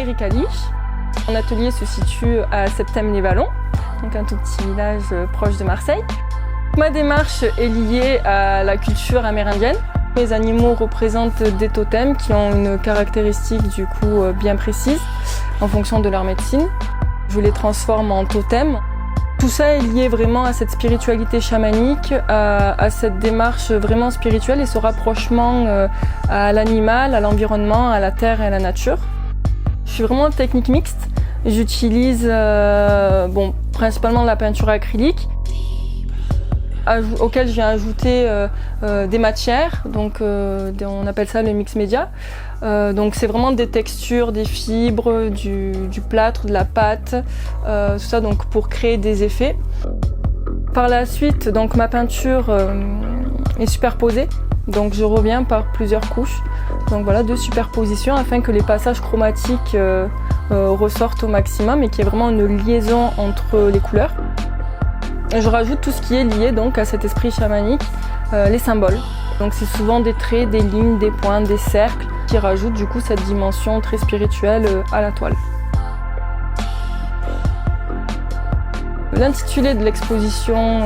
Ericaliche. Mon atelier se situe à Septèmes-les-Vallons, donc un tout petit village proche de Marseille. Ma démarche est liée à la culture amérindienne. Les animaux représentent des totems qui ont une caractéristique du coup bien précise en fonction de leur médecine. Je les transforme en totems. Tout ça est lié vraiment à cette spiritualité chamanique, à cette démarche vraiment spirituelle et ce rapprochement à l'animal, à l'environnement, à la terre et à la nature. Je suis vraiment en technique mixte. J'utilise principalement la peinture acrylique, auquel j'ai ajouté des matières, donc on appelle ça le mix média. Donc c'est vraiment des textures, des fibres, du plâtre, de la pâte, tout ça donc pour créer des effets. Par la suite, donc ma peinture est superposée, donc je reviens par plusieurs couches. Donc voilà, de superposition afin que les passages chromatiques ressortent au maximum et qu'il y ait vraiment une liaison entre les couleurs. Je rajoute tout ce qui est lié donc à cet esprit chamanique, les symboles. Donc c'est souvent des traits, des lignes, des points, des cercles qui rajoutent du coup cette dimension très spirituelle à la toile. L'intitulé de l'exposition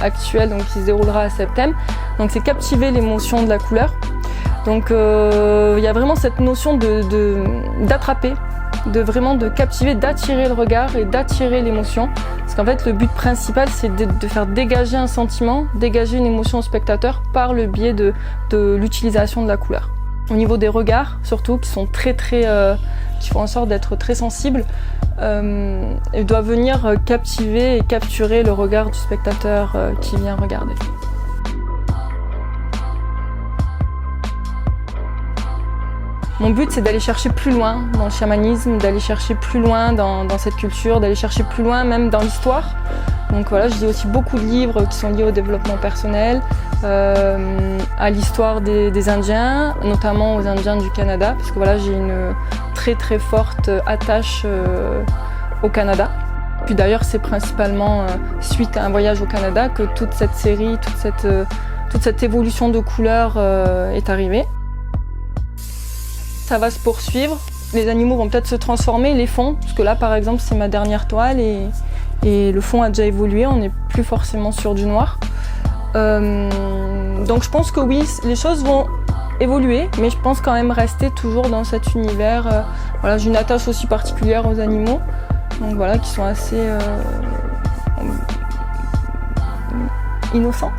actuelle donc, qui se déroulera à Septèmes, donc c'est captiver l'émotion de la couleur. Donc il y a vraiment cette notion d'attraper, de captiver, d'attirer le regard et d'attirer l'émotion. Parce qu'en fait le but principal c'est de faire dégager un sentiment, dégager une émotion au spectateur par le biais de l'utilisation de la couleur. Au niveau des regards surtout qui sont qui font en sorte d'être très sensibles, ils doivent venir captiver et capturer le regard du spectateur qui vient regarder. Mon but, c'est d'aller chercher plus loin dans le chamanisme, d'aller chercher plus loin dans cette culture, d'aller chercher plus loin même dans l'histoire. Donc voilà, je lis aussi beaucoup de livres qui sont liés au développement personnel, à l'histoire des Indiens, notamment aux Indiens du Canada, parce que voilà, j'ai une très très forte attache au Canada. Puis d'ailleurs, c'est principalement suite à un voyage au Canada que toute cette série, toute cette évolution de couleurs est arrivée. Ça va se poursuivre, les animaux vont peut-être se transformer, les fonds, parce que là par exemple c'est ma dernière toile et le fond a déjà évolué, on n'est plus forcément sur du noir. Donc je pense que oui, les choses vont évoluer, mais je pense quand même rester toujours dans cet univers. Voilà, j'ai une attache aussi particulière aux animaux, donc voilà, qui sont assez innocents.